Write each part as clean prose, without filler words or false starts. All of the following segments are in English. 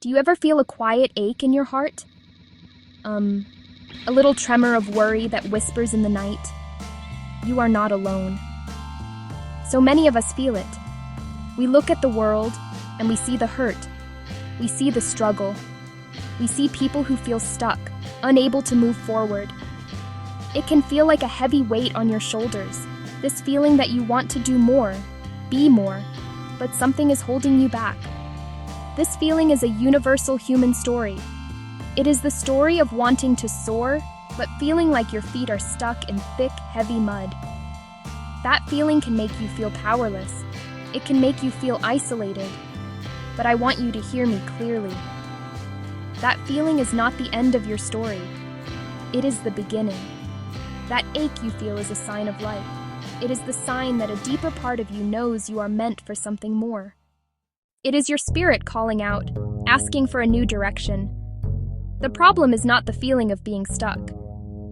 Do you ever feel a quiet ache in your heart? A little tremor of worry that whispers in the night? You are not alone. So many of us feel it. We look at the world and we see the hurt. We see the struggle. We see people who feel stuck, unable to move forward. It can feel like a heavy weight on your shoulders, this feeling that you want to do more, be more, but something is holding you back. This feeling is a universal human story. It is the story of wanting to soar, but feeling like your feet are stuck in thick, heavy mud. That feeling can make you feel powerless. It can make you feel isolated. But I want you to hear me clearly. That feeling is not the end of your story. It is the beginning. That ache you feel is a sign of life. It is the sign that a deeper part of you knows you are meant for something more. It is your spirit calling out, asking for a new direction. The problem is not the feeling of being stuck.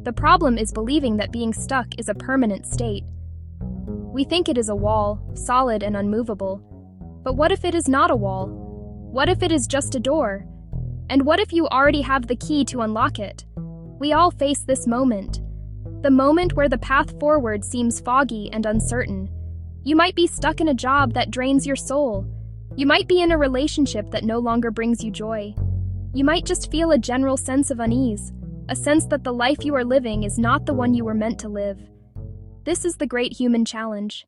The problem is believing that being stuck is a permanent state. We think it is a wall, solid and unmovable. But what if it is not a wall? What if it is just a door? And what if you already have the key to unlock it? We all face this moment. The moment where the path forward seems foggy and uncertain. You might be stuck in a job that drains your soul. You might be in a relationship that no longer brings you joy. You might just feel a general sense of unease, a sense that the life you are living is not the one you were meant to live. This is the great human challenge.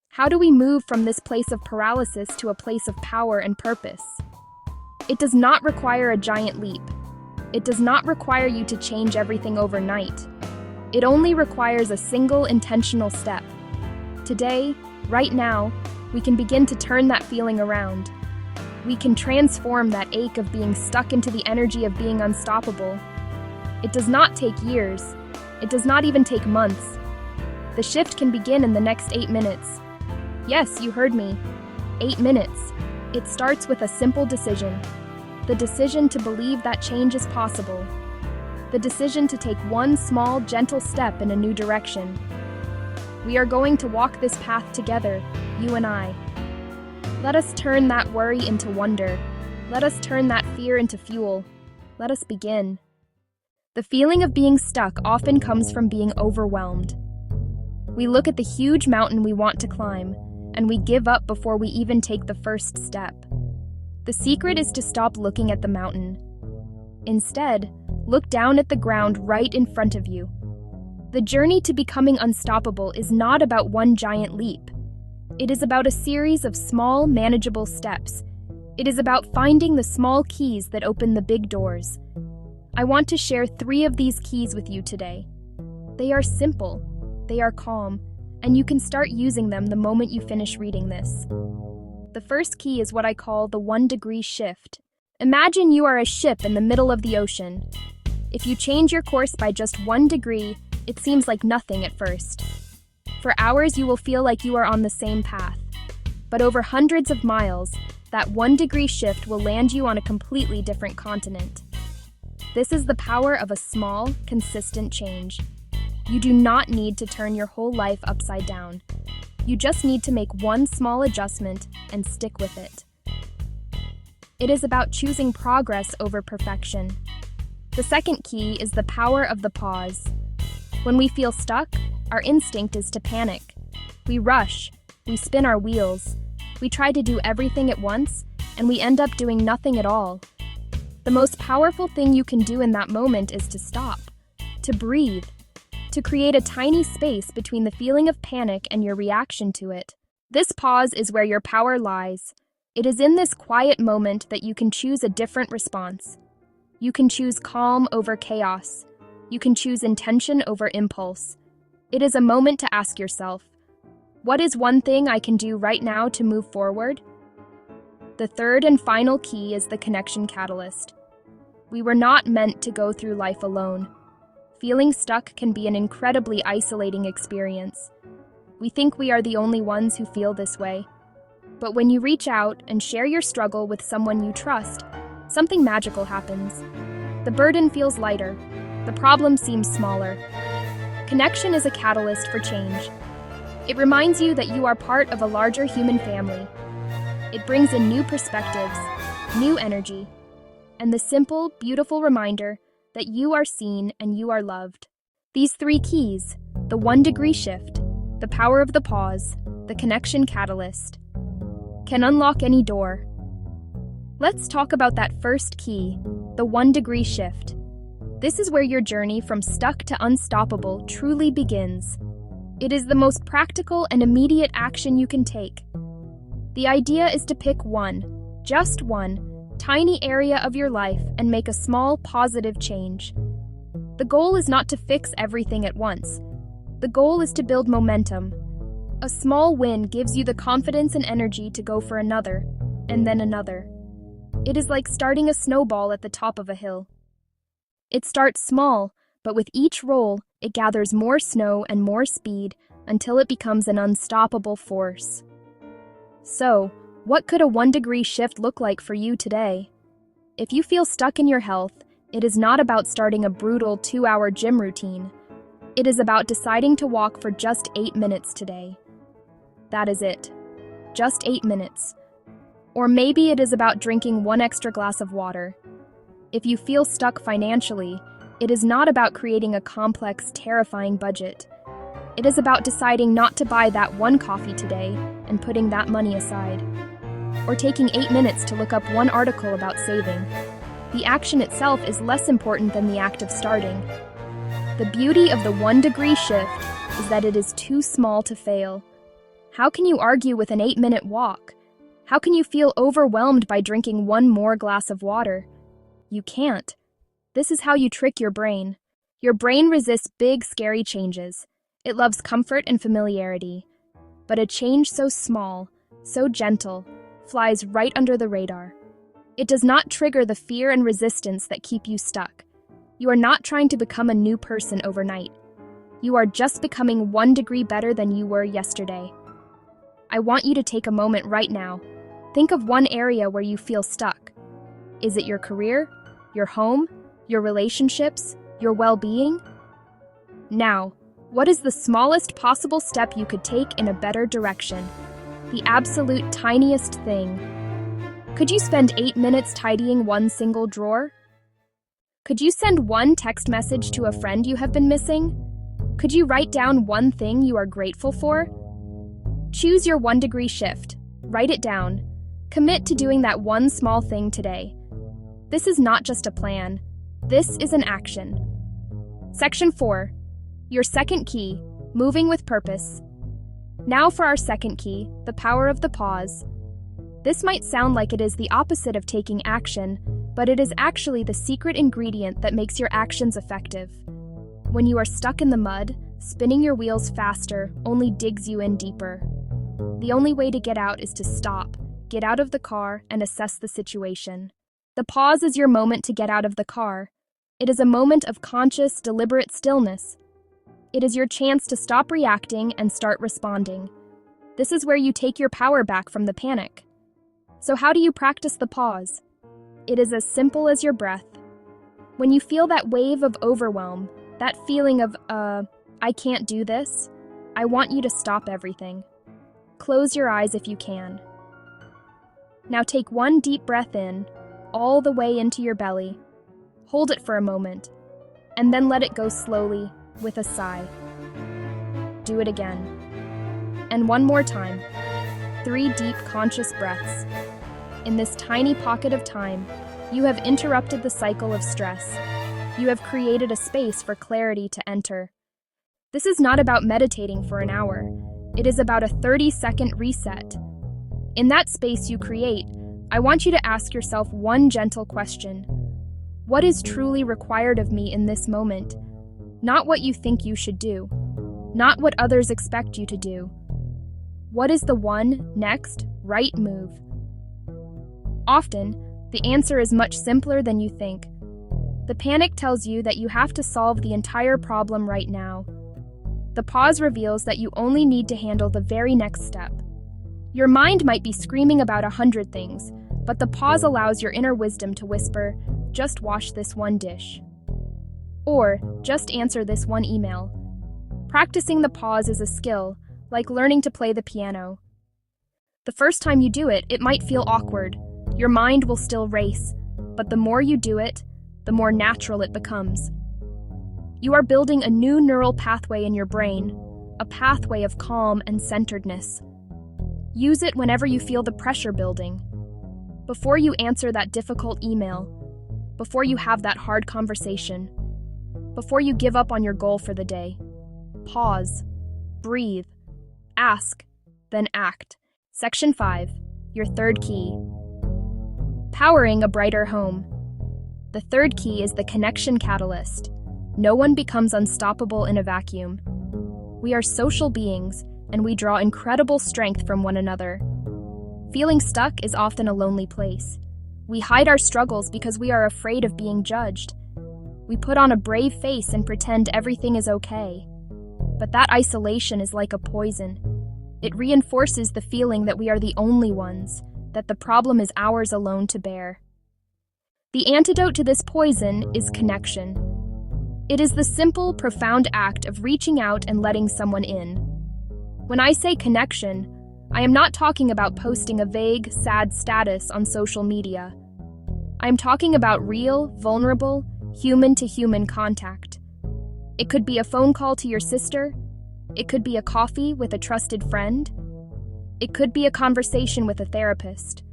How do we move from this place of paralysis to a place of power and purpose? It does not require a giant leap. It does not require you to change everything overnight. It only requires a single intentional step. Today, right now, we can begin to turn that feeling around. We can transform that ache of being stuck into the energy of being unstoppable. It does not take years. It does not even take months. The shift can begin in the next 8 minutes. Yes, you heard me. 8 minutes. It starts with a simple decision. The decision to believe that change is possible. The decision to take one small, gentle step in a new direction. We are going to walk this path together, you and I. Let us turn that worry into wonder. Let us turn that fear into fuel. Let us begin. The feeling of being stuck often comes from being overwhelmed. We look at the huge mountain we want to climb, and we give up before we even take the first step. The secret is to stop looking at the mountain. Instead, look down at the ground right in front of you. The journey to becoming unstoppable is not about one giant leap. It is about a series of small, manageable steps. It is about finding the small keys that open the big doors. I want to share 3 of these keys with you today. They are simple, they are calm, and you can start using them the moment you finish reading this. The first key is what I call the 1-degree shift. Imagine you are a ship in the middle of the ocean. If you change your course by just 1 degree, it seems like nothing at first. For hours, you will feel like you are on the same path. But over hundreds of miles, that 1-degree shift will land you on a completely different continent. This is the power of a small, consistent change. You do not need to turn your whole life upside down. You just need to make one small adjustment and stick with it. It is about choosing progress over perfection. The second key is the power of the pause. When we feel stuck, our instinct is to panic. We rush, we spin our wheels, we try to do everything at once, and we end up doing nothing at all. The most powerful thing you can do in that moment is to stop, to breathe, to create a tiny space between the feeling of panic and your reaction to it. This pause is where your power lies. It is in this quiet moment that you can choose a different response. You can choose calm over chaos. You can choose intention over impulse. It is a moment to ask yourself, what is one thing I can do right now to move forward? The third and final key is the connection catalyst. We were not meant to go through life alone. Feeling stuck can be an incredibly isolating experience. We think we are the only ones who feel this way. But when you reach out and share your struggle with someone you trust, something magical happens. The burden feels lighter. The problem seems smaller. Connection is a catalyst for change. It reminds you that you are part of a larger human family. It brings in new perspectives, new energy, and the simple, beautiful reminder that you are seen and you are loved. These 3 keys, the 1-degree shift, the power of the pause, the connection catalyst, can unlock any door. Let's talk about that first key, the 1-degree shift. This is where your journey from stuck to unstoppable truly begins. It is the most practical and immediate action you can take. The idea is to pick just one, tiny area of your life and make a small, positive change. The goal is not to fix everything at once. The goal is to build momentum. A small win gives you the confidence and energy to go for another, and then another. It is like starting a snowball at the top of a hill. It starts small, but with each roll, it gathers more snow and more speed until it becomes an unstoppable force. So, what could a 1-degree shift look like for you today? If you feel stuck in your health, it is not about starting a brutal 2-hour gym routine. It is about deciding to walk for just 8 minutes today. That is it. Just 8 minutes. Or maybe it is about drinking 1 extra glass of water. If you feel stuck financially, it is not about creating a complex, terrifying budget. It is about deciding not to buy that 1 coffee today and putting that money aside. Or taking 8 minutes to look up 1 article about saving. The action itself is less important than the act of starting. The beauty of the 1-degree shift is that it is too small to fail. How can you argue with an 8-minute walk? How can you feel overwhelmed by drinking 1 more glass of water? You can't. This is how you trick your brain. Your brain resists big, scary changes. It loves comfort and familiarity. But a change so small, so gentle, flies right under the radar. It does not trigger the fear and resistance that keep you stuck. You are not trying to become a new person overnight. You are just becoming 1 degree better than you were yesterday. I want you to take a moment right now. Think of 1 area where you feel stuck. Is it your career, your home, your relationships, your well-being? Now, what is the smallest possible step you could take in a better direction? The absolute tiniest thing. Could you spend 8 minutes tidying 1 single drawer? Could you send 1 text message to a friend you have been missing? Could you write down 1 thing you are grateful for? Choose your 1-degree shift. Write it down. Commit to doing that 1 small thing today. This is not just a plan. This is an action. Section 4. Your second key, moving with purpose. Now for our second key, the power of the pause. This might sound like it is the opposite of taking action, but it is actually the secret ingredient that makes your actions effective. When you are stuck in the mud, spinning your wheels faster only digs you in deeper. The only way to get out is to stop, get out of the car, and assess the situation. The pause is your moment to get out of the car. It is a moment of conscious, deliberate stillness. It is your chance to stop reacting and start responding. This is where you take your power back from the panic. So how do you practice the pause? It is as simple as your breath. When you feel that wave of overwhelm, that feeling of, I can't do this, I want you to stop everything. Close your eyes if you can. Now take 1 deep breath in, all the way into your belly. Hold it for a moment, and then let it go slowly, with a sigh. Do it again. And 1 more time. 3 deep, conscious breaths. In this tiny pocket of time, you have interrupted the cycle of stress. You have created a space for clarity to enter. This is not about meditating for an hour. It is about a 30-second reset. In that space you create, I want you to ask yourself 1 gentle question. What is truly required of me in this moment? Not what you think you should do. Not what others expect you to do. What is the one, next, right move? Often, the answer is much simpler than you think. The panic tells you that you have to solve the entire problem right now. The pause reveals that you only need to handle the very next step. Your mind might be screaming about 100 things, but the pause allows your inner wisdom to whisper, just wash this 1 dish. Or, just answer this 1 email. Practicing the pause is a skill, like learning to play the piano. The first time you do it, it might feel awkward. Your mind will still race. but the more you do it, the more natural it becomes. You are building a new neural pathway in your brain, a pathway of calm and centeredness. Use it whenever you feel the pressure building. Before you answer that difficult email, before you have that hard conversation, before you give up on your goal for the day. Pause, breathe, ask, then act. Section 5, your third key. Powering a brighter home. The third key is the connection catalyst. No one becomes unstoppable in a vacuum. We are social beings, and we draw incredible strength from one another. Feeling stuck is often a lonely place. We hide our struggles because we are afraid of being judged. We put on a brave face and pretend everything is okay. But that isolation is like a poison. It reinforces the feeling that we are the only ones, that the problem is ours alone to bear. The antidote to this poison is connection. It is the simple, profound act of reaching out and letting someone in. When I say connection, I am not talking about posting a vague, sad status on social media. I am talking about real, vulnerable, human-to-human contact. It could be a phone call to your sister. It could be a coffee with a trusted friend. It could be a conversation with a therapist.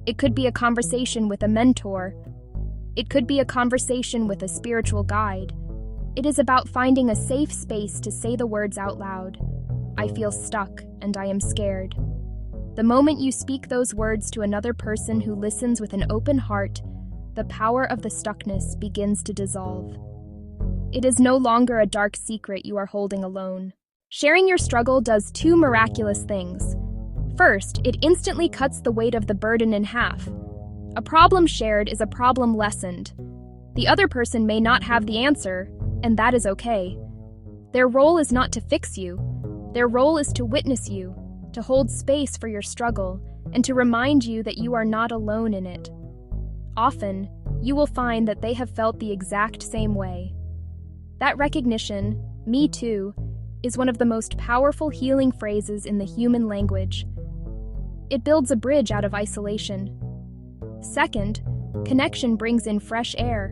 It could be a conversation with a mentor. It could be a conversation with a spiritual guide. It is about finding a safe space to say the words out loud. I feel stuck and I am scared. The moment you speak those words to another person who listens with an open heart, the power of the stuckness begins to dissolve. It is no longer a dark secret you are holding alone. Sharing your struggle does two miraculous things. First, it instantly cuts the weight of the burden in half. A problem shared is a problem lessened. The other person may not have the answer, and that is okay. Their role is not to fix you. Their role is to witness you, to hold space for your struggle, and to remind you that you are not alone in it. Often, you will find that they have felt the exact same way. That recognition, "me too," is one of the most powerful healing phrases in the human language. It builds a bridge out of isolation. Second, connection brings in fresh air.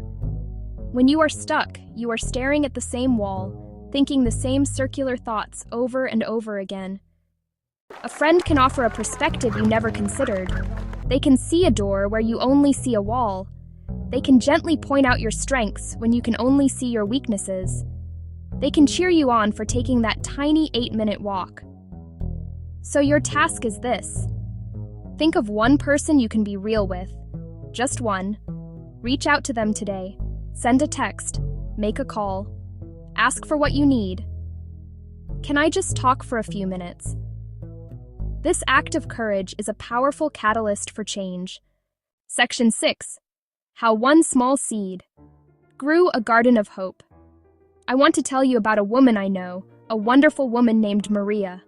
When you are stuck, you are staring at the same wall, thinking the same circular thoughts over and over again. A friend can offer a perspective you never considered. They can see a door where you only see a wall. They can gently point out your strengths when you can only see your weaknesses. They can cheer you on for taking that tiny 8-minute walk. So your task is this. Think of one person you can be real with. Just one. Reach out to them today. Send a text. Make a call. Ask for what you need. Can I just talk for a few minutes? This act of courage is a powerful catalyst for change. Section 6. How one small seed grew a garden of hope. I want to tell you about a woman I know, a wonderful woman named Maria.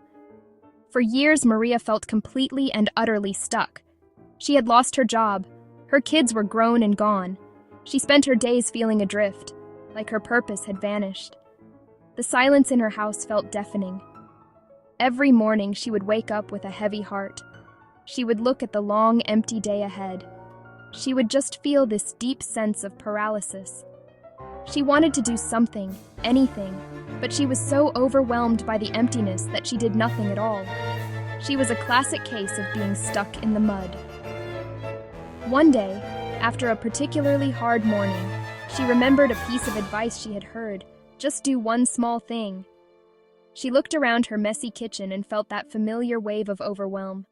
For years, Maria felt completely and utterly stuck. She had lost her job. Her kids were grown and gone. She spent her days feeling adrift, like her purpose had vanished. The silence in her house felt deafening. Every morning, she would wake up with a heavy heart. She would look at the long, empty day ahead. She would just feel this deep sense of paralysis. She wanted to do something, anything, but she was so overwhelmed by the emptiness that she did nothing at all. She was a classic case of being stuck in the mud. One day, after a particularly hard morning, she remembered a piece of advice she had heard: just do one small thing. She looked around her messy kitchen and felt that familiar wave of overwhelm.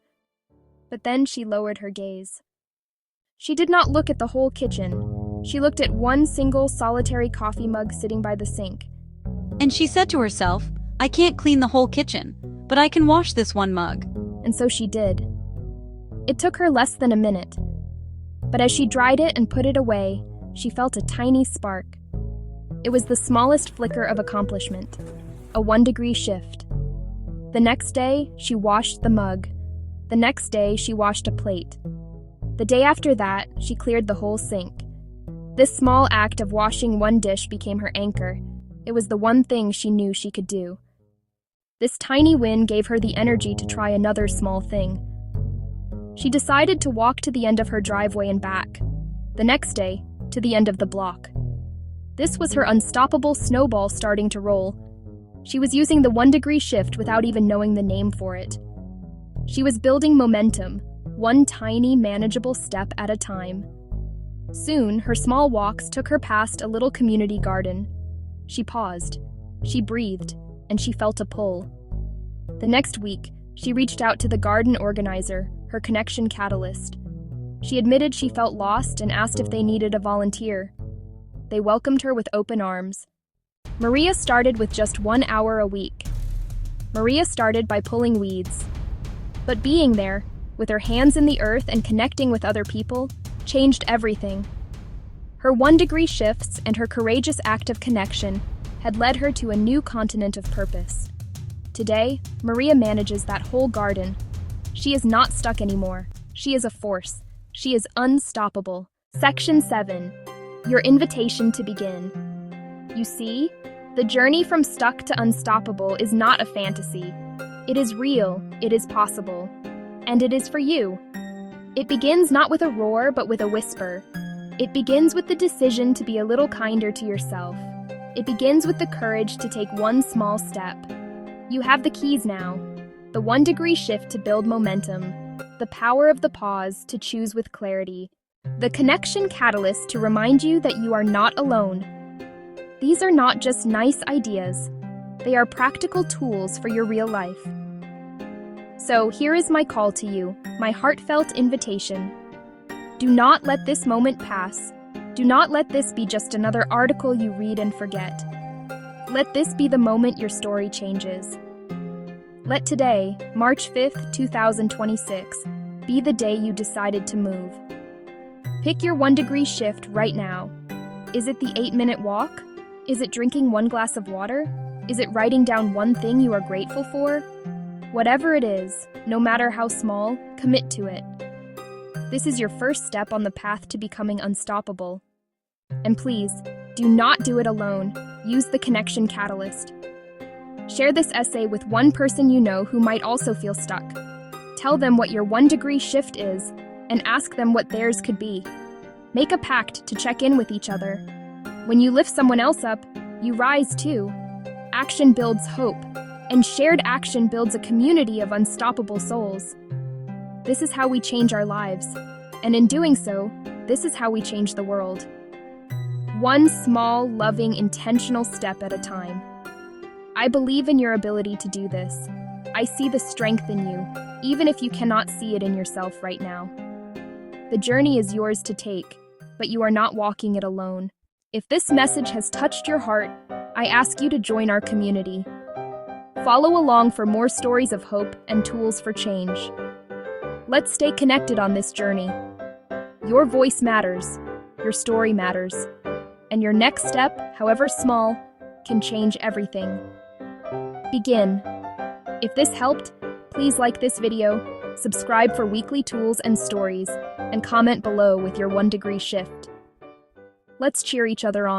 But then she lowered her gaze. She did not look at the whole kitchen. She looked at one single solitary coffee mug sitting by the sink. And she said to herself, I can't clean the whole kitchen, but I can wash this one mug. And so she did. It took her less than a minute. But as she dried it and put it away, she felt a tiny spark. It was the smallest flicker of accomplishment, a 1-degree shift. The next day, she washed the mug. The next day, she washed a plate. The day after that, she cleared the whole sink. This small act of washing one dish became her anchor. It was the one thing she knew she could do. This tiny win gave her the energy to try another small thing. She decided to walk to the end of her driveway and back. The next day, to the end of the block. This was her unstoppable snowball starting to roll. She was using the 1-degree shift without even knowing the name for it. She was building momentum, one tiny, manageable step at a time. Soon, her small walks took her past a little community garden. She paused, she breathed, and she felt a pull. The next week, she reached out to the garden organizer, her connection catalyst. She admitted she felt lost and asked if they needed a volunteer. They welcomed her with open arms. Maria started with just 1 hour a week. Maria started by pulling weeds. But being there, with her hands in the earth and connecting with other people, changed everything. Her 1-degree shifts and her courageous act of connection had led her to a new continent of purpose. Today, Maria manages that whole garden. She is not stuck anymore. She is a force. She is unstoppable. Section 7. Your invitation to begin. You see, the journey from stuck to unstoppable is not a fantasy. It is real, it is possible, and it is for you. It begins not with a roar, but with a whisper. It begins with the decision to be a little kinder to yourself. It begins with the courage to take one small step. You have the keys now. The 1-degree shift to build momentum. The power of the pause to choose with clarity. The connection catalyst to remind you that you are not alone. These are not just nice ideas. They are practical tools for your real life. So here is my call to you, my heartfelt invitation. Do not let this moment pass. Do not let this be just another article you read and forget. Let this be the moment your story changes. Let today, March 5th, 2026, be the day you decided to move. Pick your 1-degree shift right now. Is it the 8-minute walk? Is it drinking 1 glass of water? Is it writing down one thing you are grateful for? Whatever it is, no matter how small, commit to it. This is your first step on the path to becoming unstoppable. And please, do not do it alone. Use the connection catalyst. Share this essay with one person you know who might also feel stuck. Tell them what your 1-degree shift is and ask them what theirs could be. Make a pact to check in with each other. When you lift someone else up, you rise too. Action builds hope, and shared action builds a community of unstoppable souls. This is how we change our lives, and in doing so, this is how we change the world. One small, loving, intentional step at a time. I believe in your ability to do this. I see the strength in you, even if you cannot see it in yourself right now. The journey is yours to take, but you are not walking it alone. If this message has touched your heart, I ask you to join our community. Follow along for more stories of hope and tools for change. Let's stay connected on this journey. Your voice matters, your story matters, and your next step, however small, can change everything. Begin. If this helped, please like this video, subscribe for weekly tools and stories, and comment below with your 1-degree shift. Let's cheer each other on.